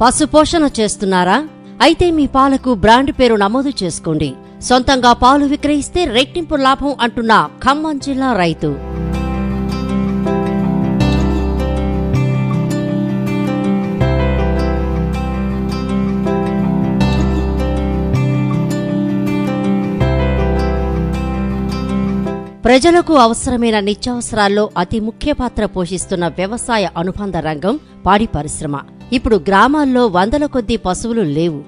పశుపోషణ చేస్తున్నారా? అయితే మీ పాలకు బ్రాండ్ పేరు నమోదు చేసుకోండి. సొంతంగా పాలు విక్రయిస్తే రెట్టింపు లాభం అంటున్న ఖమ్మం జిల్లా రైతు. ప్రజలకు అవసరమైన నిత్యావసరాల్లో అతి ముఖ్య పాత్ర పోషిస్తున్న వ్యవసాయ అనుబంధ రంగం పాడి పరిశ్రమ. ఇప్పుడు గ్రామాల్లో వందల కొద్దీ పశువులు లేవు.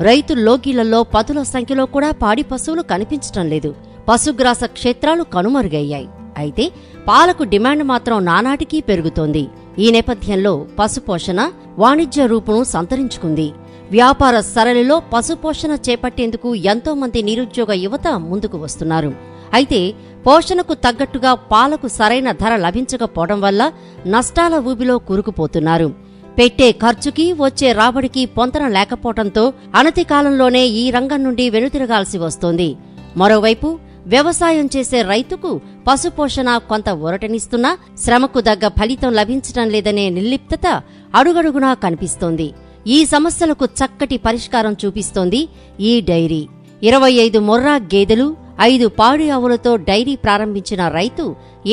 రైతు లోగిళ్లలో పదుల సంఖ్యలో కూడా పాడి పశువులు కనిపించటం లేదు. పశుగ్రాస క్షేత్రాలు కనుమరుగయ్యాయి. అయితే పాలకు డిమాండ్ మాత్రం నానాటికీ పెరుగుతోంది. ఈ నేపథ్యంలో పశుపోషణ వాణిజ్య రూపును సంతరించుకుంది. వ్యాపార సరళిలో పశుపోషణ చేపట్టేందుకు ఎంతో మంది నిరుద్యోగ యువత ముందుకు వస్తున్నారు. అయితే పోషణకు తగ్గట్టుగా పాలకు సరైన ధర లభించకపోవడం వల్ల నష్టాల ఊబిలో కూరుకుపోతున్నారు. పెట్టే ఖర్చుకి వచ్చే రాబడికి పొంతన లేకపోవడంతో అనతి కాలంలోనే ఈ రంగం నుండి వెనుతిరగాల్సి వస్తోంది. మరోవైపు వ్యవసాయం చేసే రైతుకు పశుపోషణ కొంత ఊరటనిస్తున్నా శ్రమకు దగ్గ ఫలితం లభించటం లేదనే నిర్లిప్తత అడుగడుగునా కనిపిస్తోంది. ఈ సమస్యలకు చక్కటి పరిష్కారం చూపిస్తోంది ఈ డైరీ. 25 మొర్రా గేదెలు, 5 పాడి ఆవులతో డైరీ ప్రారంభించిన రైతు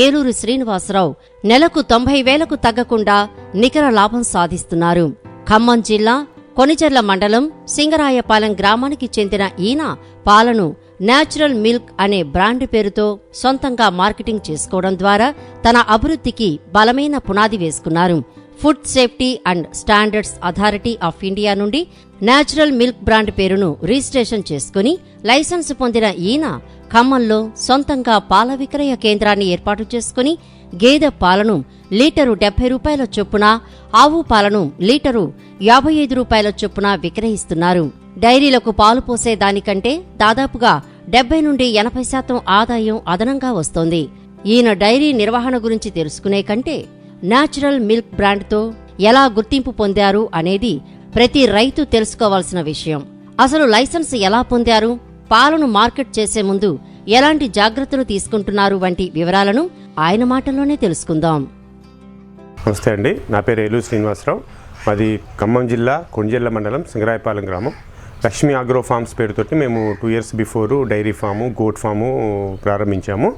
ఏలూరు శ్రీనివాసరావు నెలకు 90,000కు తగ్గకుండా నికర లాభం సాధిస్తున్నారు. ఖమ్మం జిల్లా కొనిచెర్ల మండలం సింగరాయపాలెం గ్రామానికి చెందిన ఈయన పాలను న్యాచురల్ మిల్క్ అనే బ్రాండ్ పేరుతో సొంతంగా మార్కెటింగ్ చేసుకోవడం ద్వారా తన అభివృద్ధికి బలమైన పునాది వేసుకున్నారు. Food safety and standards authority of India నుండి న్యాచురల్ మిల్క్ బ్రాండ్ పేరును రిజిస్ట్రేషన్ చేసుకుని లైసెన్స్ పొందిన ఈయన ఖమ్మంలో సొంతంగా పాల విక్రయ కేంద్రాన్ని ఏర్పాటు చేసుకుని గేదె పాలను లీటరు 70 రూపాయల చొప్పున, ఆవు పాలను లీటరు 55 రూపాయల చొప్పున విక్రయిస్తున్నారు. డైరీలకు పాలు పోసే దానికంటే దాదాపుగా 70 నుండి 80% ఆదాయం అదనంగా వస్తోంది. ఈయన డైరీ నిర్వహణ గురించి తెలుసుకునే కంటే న్యాచురల్ మిల్క్ బ్రాండ్తో ఎలా గుర్తింపు పొందారు అనేది ప్రతి రైతు తెలుసుకోవాల్సిన విషయం. అసలు లైసెన్స్ ఎలా పొందారు, పాలను మార్కెట్ చేసే ముందు ఎలాంటి జాగ్రత్తలు తీసుకుంటున్నారు వంటి వివరాలను ఆయన మాటల్లోనే తెలుసుకుందాం. నమస్తే అండి, నా పేరు ఏలూరు శ్రీనివాసరావు. మాది ఖమ్మం జిల్లా కొనిచెర్ల మండలం సింగరాయపాలెం గ్రామం. లక్ష్మీ అగ్రో ఫార్మ్స్ పేరుతోటి మేము 2 years before dairy farm, goat farm ప్రారంభించాము.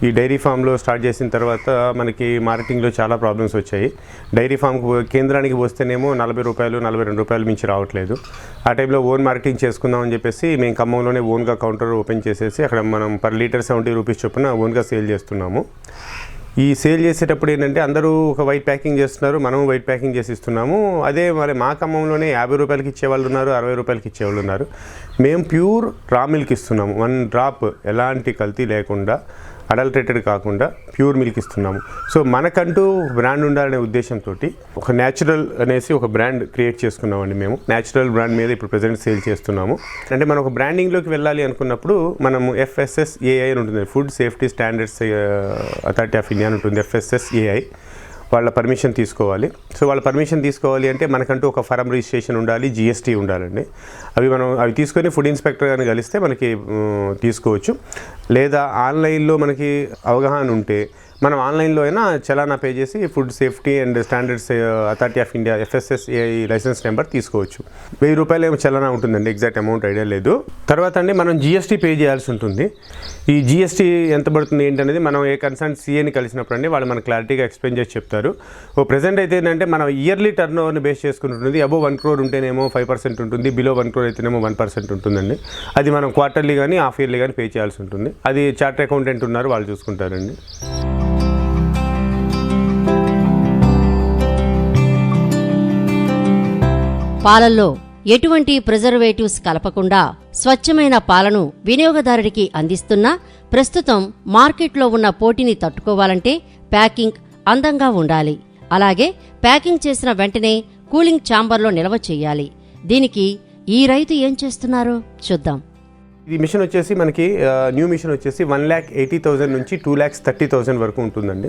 ఈ డైరీ ఫామ్లో స్టార్ట్ చేసిన తర్వాత మనకి మార్కెటింగ్లో చాలా ప్రాబ్లమ్స్ వచ్చాయి. డైరీ ఫామ్కు కేంద్రానికి వస్తేనేమో 40 రూపాయలు, 42 రూపాయలు మించి రావట్లేదు. ఆ టైంలో ఓన్ మార్కెటింగ్ చేసుకుందామని చెప్పేసి మేము ఖమ్మంలోనే ఓన్గా కౌంటర్ ఓపెన్ చేసేసి అక్కడ మనం పర్ లీటర్ 70 రూపీస్ చొప్పున ఓన్గా సేల్ చేస్తున్నాము. ఈ సేల్ చేసేటప్పుడు ఏంటంటే అందరూ ఒక వైట్ ప్యాకింగ్ చేస్తున్నారు, మనం వైట్ ప్యాకింగ్ చేసి ఇస్తున్నాము. అదే మరి మా ఖమ్మంలోనే 50 రూపాయలకి ఇచ్చేవాళ్ళు ఉన్నారు, 60 రూపాయలకి ఇచ్చేవాళ్ళు ఉన్నారు. మేము ప్యూర్ రా మిల్క్ ఇస్తున్నాము. 1 డ్రాప్ ఎలాంటి కల్తీ లేకుండా, అడల్టరేటెడ్ కాకుండా ప్యూర్ మిల్క్ ఇస్తున్నాము. సో మనకంటూ బ్రాండ్ ఉండాలనే ఉద్దేశంతో ఒక న్యాచురల్ అనేసి ఒక బ్రాండ్ క్రియేట్ చేసుకున్నామండి. మేము న్యాచురల్ బ్రాండ్ మీద ఇప్పుడు ప్రెజెంట్ సేల్ చేస్తున్నాము. అంటే మనం ఒక బ్రాండింగ్లోకి వెళ్ళాలి అనుకున్నప్పుడు మనము FSSAI అని ఉంటుంది, food safety standards authority of India ఉంటుంది, FSSAI. వాళ్ళ పర్మిషన్ తీసుకోవాలి. సో వాళ్ళ పర్మిషన్ తీసుకోవాలి అంటే మనకంటూ ఒక ఫరం రిజిస్ట్రేషన్ ఉండాలి, GST ఉండాలండి. అవి తీసుకొని ఫుడ్ ఇన్స్పెక్టర్ గారిని కలిస్తే మనకి తీసుకోవచ్చు. లేదా ఆన్లైన్లో మనకి అవగాహన ఉంటే మనం ఆన్లైన్లో అయినా చలానా పే చేసి food safety and standards authority of India FSSAI licence number తీసుకోవచ్చు. 1000 రూపాయలు ఏమో చలానా ఉంటుందండి, ఎగ్జాక్ట్ అమౌంట్ ఐడియా లేదు. తర్వాత అండి మనం GST పే చేయాల్సి ఉంటుంది. ఈ GST ఎంత పడుతుంది ఏంటనేది మనం ఏ కన్సర్న్ CAని కలిసినప్పుడు అండి వాళ్ళు మనకు క్లారిటీగా ఎక్స్ప్లెయిన్ చేసి చెప్తారు. ప్రెజెంట్ అయితే ఏంటంటే మనం ఇయర్లీ టర్న్ ఓవర్ని బేస్ చేసుకుని ఉంటుంది. అబోవ్ 1 crore ఉంటేనేమో 5% ఉంటుంది, బిలో 1 crore అయితేనేమో 1% ఉంటుందండి. అది మనం క్వార్టర్లీ కానీ హాఫ్ ఇయర్లీ కానీ పే చేయాల్సి ఉంటుంది. అది చార్టర్ అకౌంటెంట్ ఉన్నారు, వాళ్ళు చూసుకుంటారండి. పాలల్లో ఎటువంటి ప్రిజర్వేటివ్స్ కలపకుండా స్వచ్ఛమైన పాలను వినియోగదారుడికి అందిస్తున్నా ప్రస్తుతం మార్కెట్లో ఉన్న పోటీని తట్టుకోవాలంటే ప్యాకింగ్ అందంగా ఉండాలి. అలాగే ప్యాకింగ్ చేసిన వెంటనే కూలింగ్ ఛాంబర్లో నిల్వ చేయాలి. దీనికి ఈ రైతు ఏం చేస్తున్నారో చూద్దాం. ఈ మిషన్ వచ్చేసి మనకి న్యూ మిషన్ వచ్చేసి 1,80,000 నుంచి 2,30,000 వరకు ఉంటుందండి.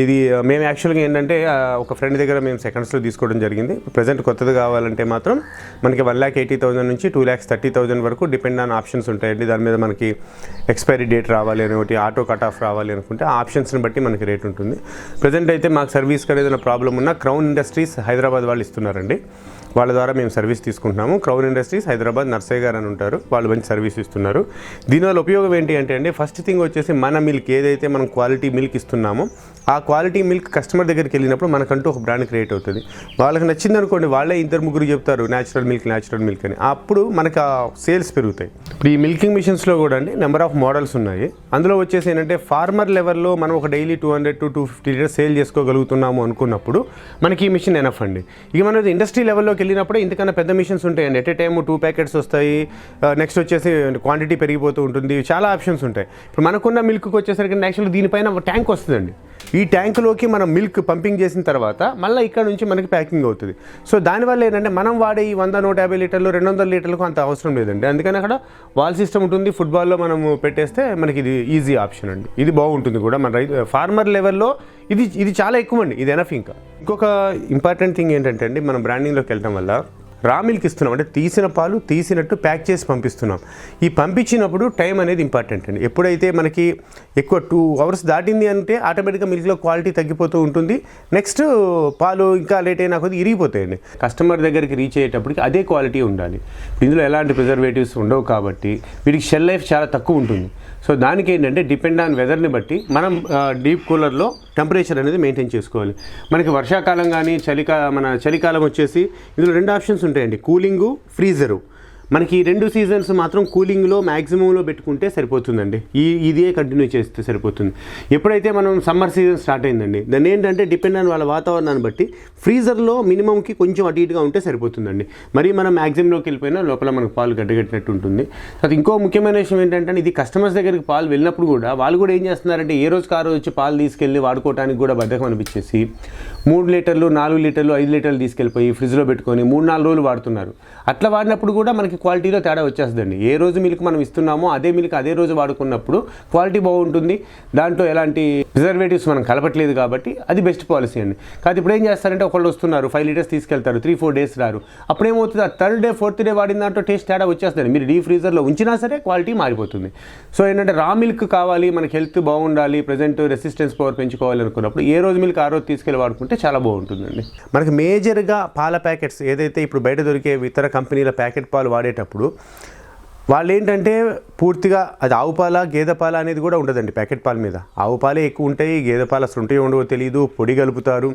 ఇది మేము యాక్చువల్గా ఏంటంటే ఒక ఫ్రెండ్ దగ్గర మేము సెకండ్స్లో తీసుకోవడం జరిగింది. ప్రజెంట్ కొత్తది కావాలంటే మాత్రం మనకి 1,80,000 నుంచి 2,30,000 వరకు డిపెండ్ ఆన్ ఆప్షన్స్ ఉంటాయండి. దాని మీద మనకి ఎక్స్పైరీ డేట్ రావాలి అని ఒకటి, ఆటో కట్ ఆఫ్ రావాలి అనుకుంటే ఆ ఆప్షన్స్ని బట్టి మనకి రేట్ ఉంటుంది. ప్రజెంట్ అయితే మాకు సర్వీస్ కానీ ఏదైనా ప్రాబ్లం ఉన్నా క్రౌన్ ఇండస్ట్రీస్ హైదరాబాద్ వాళ్ళు ఇస్తున్నారండి. వాళ్ళ ద్వారా మేము సర్వీస్ తీసుకుంటున్నాము. క్రౌన్ ఇండస్ట్రీస్ హైదరాబాద్ నర్సయ్య గారు అని ఉంటారు, వాళ్ళు మంచి సర్వీస్ ఇస్తున్నారు. దీనివల్ల ఉపయోగం ఏంటి అంటే అండి, ఫస్ట్ థింగ్ వచ్చేసి మన మిల్క్ ఏదైతే మనం క్వాలిటీ మిల్క్ ఇస్తున్నామో ఆ క్వాలిటీ మిల్క్ కస్టమర్ దగ్గరికి వెళ్ళినప్పుడు మనకంటూ ఒక బ్రాండ్ క్రియేట్ అవుతుంది. వాళ్ళకి నచ్చింది అనుకోండి, వాళ్ళే 2-3 చెప్తారు న్యాచురల్ మిల్క్ అని, అప్పుడు మనకు ఆ సేల్స్ పెరుగుతాయి. ఇప్పుడు ఈ మిల్కింగ్ మిషన్స్లో కూడా అండి నెంబర్ ఆఫ్ మోడల్స్ ఉన్నాయి. అందులో వచ్చేసి ఏంటంటే ఫార్మర్ లెవెల్లో మనం ఒక డైలీ 200 to 250 లీటర్స్ సేల్ చేసుకోగలుగుతున్నాము అనుకున్నప్పుడు మనకి ఈ మిషన్ ఎనఫ్ అండి. ఇక మనం ఇండస్ట్రీ లెవెల్లోకి వెళ్ళినప్పుడు ఇంతకన్నా పెద్ద మిషన్స్ ఉంటాయండి. ఎట్ ఏ టైమ్ 2 ప్యాకెట్స్ వస్తాయి, నెక్స్ట్ వచ్చేసి క్వాంటిటీ పెరిగిపోతూ ఉంటుంది, చాలా ఆప్షన్స్ ఉంటాయి. ఇప్పుడు మనకున్న మిల్క్కి వచ్చేసరికి యాక్చువల్లీ దీనిపైన ఒక ట్యాంక్ వస్తుందండి. ఈ ట్యాంకులోకి మనం మిల్క్ పంపింగ్ చేసిన తర్వాత మళ్ళీ ఇక్కడ నుంచి మనకి ప్యాకింగ్ అవుతుంది. సో దానివల్ల ఏంటంటే మనం వాడే ఈ 100-150 లీటర్లు 200 లీటర్లకు అంత అవసరం లేదండి. అందుకని అక్కడ వాల్ సిస్టమ్ ఉంటుంది, ఫుట్బాల్లో మనం పెట్టేస్తే మనకి ఇది ఈజీ ఆప్షన్ అండి. ఇది బాగుంటుంది కూడా మన ఫార్మర్ లెవెల్లో ఇది చాలా ఎక్కువ అండి, ఇది ఎనఫ్. ఇంకొక ఇంపార్టెంట్ థింగ్ ఏంటంటే అండి, మనం బ్రాండింగ్లోకి వెళ్ళడం వల్ల రా మిల్క్ ఇస్తున్నాం అంటే తీసిన పాలు తీసినట్టు ప్యాక్ చేసి పంపిస్తున్నాం. ఈ పంపించినప్పుడు టైం అనేది ఇంపార్టెంట్ అండి. ఎప్పుడైతే మనకి ఎక్కువ 2 hours దాటింది అంటే ఆటోమేటిక్గా మిల్క్లో క్వాలిటీ తగ్గిపోతూ ఉంటుంది. నెక్స్ట్ పాలు ఇంకా లేట్ అయినా కొద్దిగా ఇరిగిపోతాయండి. కస్టమర్ దగ్గరికి రీచ్ అయ్యేటప్పటికి అదే క్వాలిటీ ఉండాలి. ఇందులో ఎలాంటి ప్రిజర్వేటివ్స్ ఉండవు కాబట్టి వీటికి షెల్ లైఫ్ చాలా తక్కువ ఉంటుంది. సో దానికి ఏంటంటే డిపెండ్ ఆన్ వెదర్ని బట్టి మనం డీప్ కూలర్లో టెంపరేచర్ అనేది మెయింటైన్ చేసుకోవాలి. మనకి వర్షాకాలం కానీ చలికాలం వచ్చేసి ఇందులో 2 ఆప్షన్స్ ఉంటాయండి, కూలింగు, ఫ్రీజరు. మనకి ఈ 2 సీజన్స్ మాత్రం కూలింగ్లో మ్యాక్సిమంలో పెట్టుకుంటే సరిపోతుందండి. ఇదే కంటిన్యూ చేస్తే సరిపోతుంది. ఎప్పుడైతే మనం సమ్మర్ సీజన్ స్టార్ట్ అయిందండి, దాన్ని ఏంటంటే డిపెండ్ ఆన్ వాళ్ళ వాతావరణాన్ని బట్టి ఫ్రీజర్లో మినిమంకి కొంచెం అటు ఇటుగా ఉంటే సరిపోతుందండి. మరి మనం మ్యాక్సిమంలోకి వెళ్ళిపోయినా లోపల మనకు పాలు గడ్డగట్టినట్టు ఉంటుంది. అది ఇంకో ముఖ్యమైన విషయం ఏంటంటే, ఇది కస్టమర్స్ దగ్గరికి పాలు వెళ్ళినప్పుడు కూడా వాళ్ళు కూడా ఏం చేస్తున్నారంటే ఏ రోజుకి ఆ రోజు వచ్చి పాలు తీసుకెళ్ళి వాడుకోవడానికి కూడా బద్ధకం అనిపించేసి 3 లీటర్లు 4 లీటర్లు 5 లీటర్లు తీసుకెళ్ళిపోయి ఫ్రిడ్జ్లో పెట్టుకొని 3-4 రోజులు వాడుతున్నారు. అట్లా వాడినప్పుడు కూడా మనకి క్వాలిటీలో తేడా వచ్చేస్తుందండి. ఏ రోజు మిల్క్ మనం ఇస్తున్నామో అదే మిల్క్ అదే రోజు వాడుకున్నప్పుడు క్వాలిటీ బాగుంటుంది. దాంట్లో ఎలాంటి ప్రిజర్వేటివ్స్ మనం కలపట్లేదు కాబట్టి అది బెస్ట్ పాలసీ అండి. కాదు ఇప్పుడు ఏం చేస్తారంటే ఒకళ్ళు వస్తున్నారు 5 లీటర్స్ తీసుకెళ్తారు, 3-4 డేస్ రారు. అప్పుడేమవుతుంది, ఆ 3rd డే 4th డే వాడిన దాంట్లో టేస్ట్ తేడా వచ్చేస్తుంది. మీరు డీ ఫ్రీజర్లో ఉంచినా సరే క్వాలిటీ మారిపోతుంది. సో ఏంటంటే రా మిల్క్ కావాలి, మనకి హెల్త్ బాగుండాలి, ప్రజెంట్ రెసిస్టెన్స్ పవర్ పెంచుకోవాలి అనుకున్నప్పుడు ఏ రోజు మిల్క్ ఆ రోజు తీసుకెళ్ళి వాడుకుంటే చాలా బాగుంటుందండి. మనకి మేజర్గా పాల ప్యాకెట్స్ ఏదైతే ఇప్పుడు బయట దొరికే ఇతర కంపెనీల ప్యాకెట్ పాలు వాడేటప్పుడు వాళ్ళు ఏంటంటే పూర్తిగా అది ఆవు పాల గేదె పాల అనేది కూడా ఉండదండి. ప్యాకెట్ పాల మీద ఆవు పాలే ఎక్కువ ఉంటాయి, గేదె పాలు అసలు ఉంటాయో ఉండవో తెలియదు. పొడి కలుపుతారు,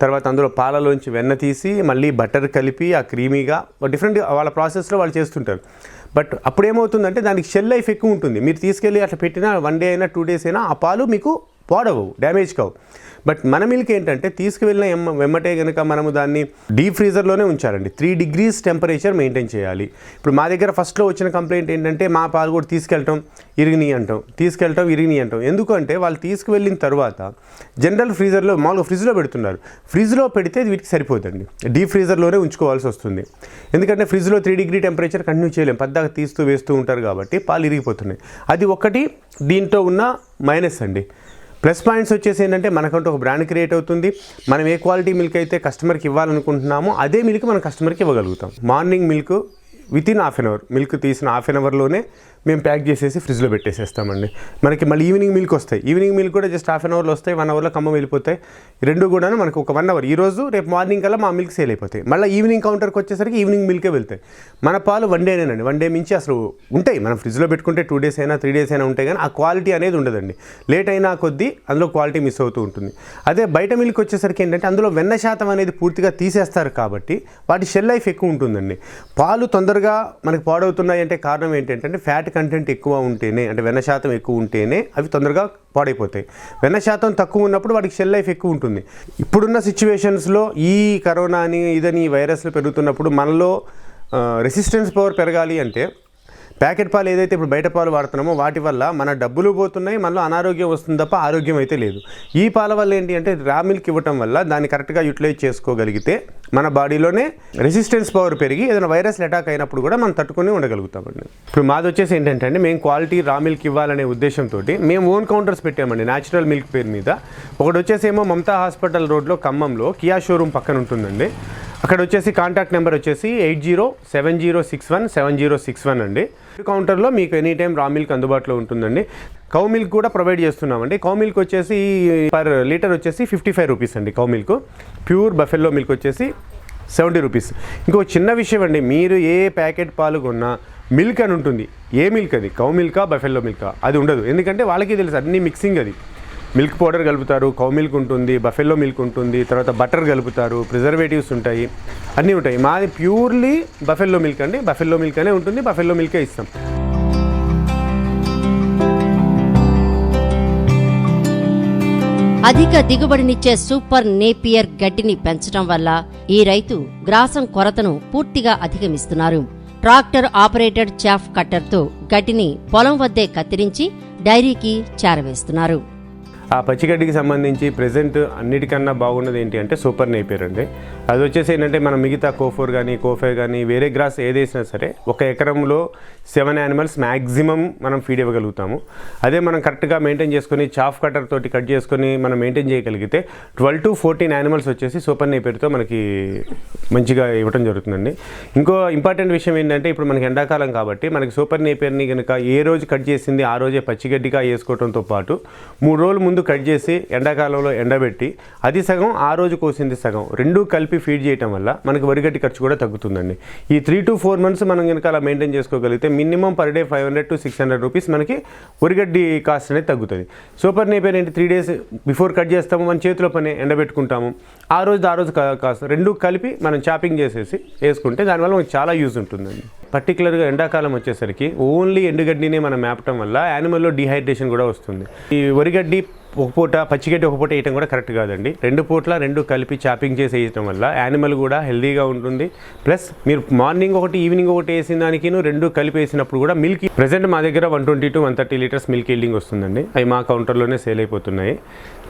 తర్వాత అందులో పాలలోంచి వెన్న తీసి మళ్ళీ బటర్ కలిపి ఆ క్రీమీగా డిఫరెంట్ వాళ్ళ ప్రాసెస్లో వాళ్ళు చేస్తుంటారు. బట్ అప్పుడు ఏమవుతుందంటే దానికి షెల్ లైఫ్ ఎక్కువ ఉంటుంది. మీరు తీసుకెళ్ళి అట్లా పెట్టినా 1 డే అయినా 2 days అయినా ఆ పాలు మీకు పాడవు, డ్యామేజ్ కావు. బట్ మన మిల్క్ ఏంటంటే తీసుకువెళ్ళిన వెమ్మటే కనుక మనము దాన్ని డీప్ ఫ్రీజర్లోనే ఉంచాలండి. 3 degrees టెంపరేచర్ మెయింటైన్ చేయాలి. ఇప్పుడు మా దగ్గర ఫస్ట్లో వచ్చిన కంప్లైంట్ ఏంటంటే మా పాలు కూడా తీసుకెళ్ళటం ఇరిగిని అంటాం. ఎందుకంటే వాళ్ళు తీసుకువెళ్ళిన తర్వాత జనరల్ ఫ్రీజర్లో మామూలుగా ఫ్రిడ్జ్లో పెడుతున్నారు. ఫ్రిడ్జ్లో పెడితే వీటికి సరిపోతుంది, డీప్ ఫ్రీజర్లోనే ఉంచుకోవాల్సి వస్తుంది. ఎందుకంటే ఫ్రిడ్జ్లో 3 degree టెంపరేచర్ కంటిన్యూ చేయలేం, పద్దాక తీస్తూ వేస్తూ ఉంటారు కాబట్టి పాలు ఇరిగిపోతున్నాయి. అది ఒకటి దీంట్లో ఉన్న మైనస్ అండి. ప్లస్ పాయింట్స్ వచ్చేసి ఏంటంటే మనకంటూ ఒక బ్రాండ్ క్రియేట్ అవుతుంది. మనం ఏ క్వాలిటీ మిల్క్ అయితే కస్టమర్కి ఇవ్వాలనుకుంటున్నామో అదే మిల్క్ మనం కస్టమర్కి ఇవ్వగలుగుతాం. Morning milk within half an hour, milk తీసిన హాఫ్ అన్ అవర్లోనే మేము ప్యాక్ చేసేసి ఫ్రిడ్జ్లో పెట్టేసేస్తామండి. మనకి మళ్ళీ ఈవినింగ్ మిల్క్ వస్తాయి. ఈవినింగ్ మిల్క్ కూడా జస్ట్ హాఫ్ అన్ అవర్లో వస్తాయి, 1 hourలో ఖమ్మం వెళ్ళిపోతాయి. రెండు కూడా మనకు ఒక 1 hour, ఈరోజు రేపు మార్నింగ్ కల్లా మా మిల్క్ సేల్ అయిపోతాయి. మళ్ళీ ఈవినింగ్ కౌంటర్కి వచ్చేసరికి ఈవినింగ్ మిల్కే వెళ్తాయి. మన పాలు 1 డేనేనండి, 1 డే మించి అసలు ఉంటాయి. మనం ఫ్రిడ్జ్లో పెట్టుకుంటే 2 days అయినా 3 days అయినా ఉంటాయి, కానీ ఆ క్వాలిటీ అనేది ఉండదండి. లేట్ అయినా కొద్దీ అందులో క్వాలిటీ మిస్ అవుతూ ఉంటుంది. అదే బయట మిల్క్ వచ్చేసరికి ఏంటంటే అందులో వెన్న శాతం అనేది పూర్తిగా తీసేస్తారు కాబట్టి వాటి షెల్ లైఫ్ ఎక్కువ ఉంటుందండి. పాలు తొందరగా మనకి పాడవుతున్నాయి అంటే కారణం ఏంటంటే ఫ్యాట్ కంటెంట్ ఎక్కువ ఉంటేనే, అంటే వెన్న శాతం ఎక్కువ ఉంటేనే అవి తొందరగా పాడైపోతాయి. వెన్న శాతం తక్కువ ఉన్నప్పుడు వాటికి షెల్ లైఫ్ ఎక్కువ ఉంటుంది. ఇప్పుడున్న సిచ్యువేషన్స్లో ఈ కరోనాని ఇదని వైరస్లు పెరుగుతున్నప్పుడు మనలో రెసిస్టెన్స్ పవర్ పెరగాలి అంటే ప్యాకెట్ పాలు ఏదైతే ఇప్పుడు బయట పాలు వాడుతున్నామో వాటి వల్ల మన డబ్బులు పోతున్నాయి, మనలో అనారోగ్యం వస్తుంది తప్ప ఆరోగ్యం అయితే లేదు. ఈ పాల వల్ల ఏంటి అంటే రా మిల్క్ ఇవ్వటం వల్ల దాన్ని కరెక్ట్గా యూటిలైజ్ చేసుకోగలిగితే మన బాడీలోనే రెసిస్టెన్స్ పవర్ పెరిగి ఏదైనా వైరస్లు అటాక్ అయినప్పుడు కూడా మనం తట్టుకొని ఉండగలుగుతామండి. ఇప్పుడు మాది వచ్చేసి ఏంటంటే అండి, మేము క్వాలిటీ రా మిల్క్ ఇవ్వాలనే ఉద్దేశంతో మేము ఓన్ కౌంటర్స్ పెట్టామండి న్యాచురల్ మిల్క్ పేరు మీద. ఒకటి వచ్చేసేమో మమతా హాస్పిటల్ రోడ్లో ఖమ్మంలో కియా షోరూమ్ పక్కన ఉంటుందండి. అక్కడ వచ్చేసి కాంటాక్ట్ నెంబర్ వచ్చేసి 8070617061 అండి. కౌంటర్లో మీకు ఎనీ టైం రా మిల్క్ అందుబాటులో ఉంటుందండి. కౌ మిల్క్ కూడా ప్రొవైడ్ చేస్తున్నామండి. కౌ మిల్క్ వచ్చేసి పర్ లీటర్ వచ్చేసి 55 రూపీస్ అండి. Cow milk pure buffalo milk వచ్చేసి 70 రూపీస్. ఇంకో చిన్న విషయం అండి, మీరు ఏ ప్యాకెట్ పాలు కొన్నా మిల్క్ అని ఉంటుంది. ఏ మిల్క్ అది, కౌ మిల్కా బఫెల్లో మిల్కా అది ఉండదు. ఎందుకంటే వాళ్ళకి తెలుసు అన్ని మిక్సింగ్, అది మిల్క్ పౌడర్ కలుపుతారు, కౌ మిల్క్ ఉంటుంది, బఫెల్లో మిల్క్ ఉంటుంది, తర్వాత బటర్ కలుపుతారు, ప్రిజర్వేటివ్స్ ఉంటాయి, అన్నీ ఉంటాయి. మాది ప్యూర్లీ బఫెల్లో మిల్క్ అండి. బఫెల్లో మిల్క్ అనే ఉంటుంది, బఫెల్లో మిల్కే ఇస్తాం. అధిక దిగుబడినిచ్చే సూపర్ నేపియర్ గడ్డిని పెంచడం వల్ల ఈ రైతు గ్రాసం కొరతను పూర్తిగా అధిగమిస్తున్నారు. ట్రాక్టర్ ఆపరేటెడ్ చాఫ్ కట్టర్తో గడ్డిని పొలం వద్దే కత్తిరించి డైరీకి చేరవేస్తున్నారు. ఆ పచ్చిగడ్డికి సంబంధించి ప్రెజెంట్ అన్నిటికన్నా బాగున్నది ఏంటి అంటే సూపర్ నేపియర్ అండి. అది వచ్చేసి ఏంటంటే మనం మిగతా కోఫోర్ కానీ కోఫే కానీ వేరే గ్రాస్ ఏదేసినా సరే 1 ఎకరంలో 7 యానిమల్స్ మ్యాక్సిమం మనం ఫీడ్ ఇవ్వగలుగుతాము. అదే మనం కరెక్ట్గా మెయింటైన్ చేసుకొని చాఫ్ కటర్ తోటి కట్ చేసుకొని మనం మెయింటైన్ చేయగలిగితే 12 to 14 యానిమల్స్ వచ్చేసి సూపర్ నేపియర్తో మనకి మంచిగా ఇవ్వడం జరుగుతుందండి. ఇంకో ఇంపార్టెంట్ విషయం ఏంటంటే ఇప్పుడు మనకి ఎండాకాలం కాబట్టి మనకి సూపర్ నేపియర్ని కనుక ఏ రోజు కట్ చేసింది ఆ రోజే పచ్చిగడ్డిగా వేసుకోవడంతో పాటు 3 రోజుల ముందు కట్ చేసి ఎండాకాలంలో ఎండబెట్టి అది సగం ఆ రోజు కోసింది సగం రెండూ కలిపి ఫీడ్ చేయడం వల్ల మనకి వరిగడ్డి ఖర్చు కూడా తగ్గుతుందండి. ఈ 3 to 4 months మనం కనుక అలా మెయింటైన్ చేసుకోగలిగితే minimum per day 500 to 600 rupees మనకి వరిగడ్డి కాస్ట్ అనేది తగ్గుతుంది. సూపర్ నేపియర్ ఏంటి 3 days బిఫోర్ కట్ చేస్తాము, మన చేతిలో పని ఎండబెట్టుకుంటాము, ఆ రోజు కాస్ట్ రెండు కలిపి మనం చాపింగ్ చేసేసి వేసుకుంటే దానివల్ల మనకి చాలా యూజ్ ఉంటుందండి. పర్టికులర్గా ఎండాకాలం వచ్చేసరికి ఓన్లీ ఎండుగడ్డినే మనం మేపటం వల్ల యానిమల్లో డిహైడ్రేషన్ కూడా వస్తుంది. ఈ వరిగడ్డి ఒక పూట పచ్చిగడ్డి ఒక పూట వేయటం కూడా కరెక్ట్ కాదండి. 2 పూట్ల 2 కలిపి చాపింగ్ చేసి వేయటం వల్ల యానిమల్ కూడా హెల్దీగా ఉంటుంది. ప్లస్ మీరు మార్నింగ్ ఒకటి ఈవినింగ్ ఒకటి వేసిన దానికి 2 కలిపి వేసినప్పుడు కూడా మిల్క్ ప్రెసెంట్ మా దగ్గర 120 to 130 లీటర్స్ మిల్క్ ఈల్డింగ్ వస్తుందండి. అవి మా కౌంటర్లోనే సేల్ అయిపోతున్నాయి.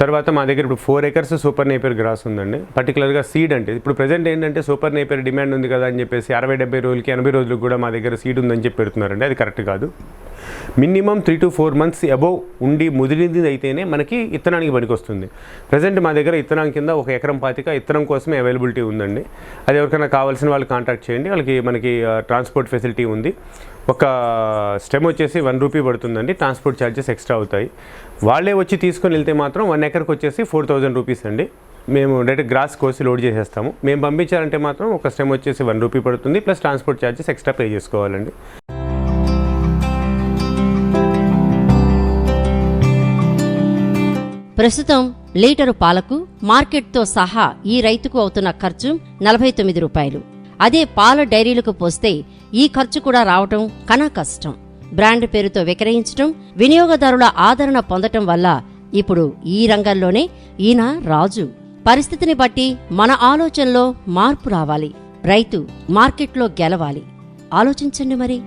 తర్వాత మా దగ్గర ఇప్పుడు 4 acres సూపర్ నేపియర్ గ్రాస్ ఉందండి. పర్టికులర్గా సీడ్ అంటే ఇప్పుడు ప్రెసెంట్ ఏంటంటే సూపర్ నేపియర్ డిమాండ్ ఉంది కదా అని చెప్పేసి 60-70 రోజులకి 80 రోజులకు కూడా మా దగ్గర సీడ్ ఉందని చెప్పి పెడుతున్నారండి. అది కరెక్ట్ కాదు. మినిమం 3 to 4 months అబోవ్ ఉండి ముదిరింది అయితేనే మనకి ఇత్తనానికి పనికొస్తుంది. ప్రజెంట్ మా దగ్గర ఇత్తనం కింద 1 ఎకరం పాతిక ఇత్తనం కోసమే అవైలబిలిటీ ఉందండి. అది ఎవరికైనా కావాల్సిన వాళ్ళు కాంటాక్ట్ చేయండి. మనకి ట్రాన్స్పోర్ట్ ఫెసిలిటీ ఉంది. ఒక స్టెమ్ వచ్చేసి 1 రూపీ పడుతుందండి. ట్రాన్స్పోర్ట్ ఛార్జెస్ ఎక్స్ట్రా అవుతాయి. వాళ్ళే వచ్చి తీసుకొని వెళ్తే మాత్రం 1 ఎకర్కి వచ్చేసి 4000 రూపీస్ అండి. మేము డైరెక్ట్ గ్రాస్ కోసి లోడ్ చేసేస్తాము. మేము పంపించాలంటే మాత్రం ఒక స్టెమ్ వచ్చేసి 1 రూపీ పడుతుంది, plus transport charges extra pay చేసుకోవాలండి. ప్రస్తుతం లీటరు పాలకు మార్కెట్తో సహా ఈ రైతుకు అవుతున్న ఖర్చు 49 రూపాయలు. అదే పాల డైరీలకు పోస్తే ఈ ఖర్చు కూడా రావటం కనా కష్టం. బ్రాండ్ పేరుతో విక్రయించటం, వినియోగదారుల ఆదరణ పొందటం వల్ల ఇప్పుడు ఈ రంగంలోనే ఈయన రాజు. పరిస్థితిని బట్టి మన ఆలోచనలో మార్పు రావాలి. రైతు మార్కెట్లో గెలవాలి. ఆలోచించండి మరి.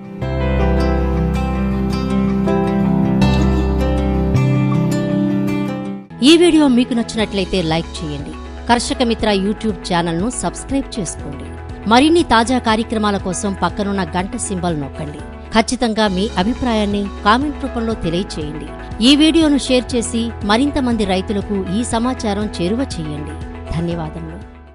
ఈ వీడియో మీకు నచ్చినట్లయితే లైక్ చేయండి. కర్షక మిత్ర యూట్యూబ్ ఛానల్ను సబ్స్క్రైబ్ చేసుకోండి. మరిన్ని తాజా కార్యక్రమాల కోసం పక్కనున్న గంట సింబల్ నొక్కండి. ఖచ్చితంగా మీ అభిప్రాయాన్ని కామెంట్ రూపంలో తెలియచేయండి. ఈ వీడియోను షేర్ చేసి మరింత మంది రైతులకు ఈ సమాచారం చేరువ చేయండి. ధన్యవాదములు.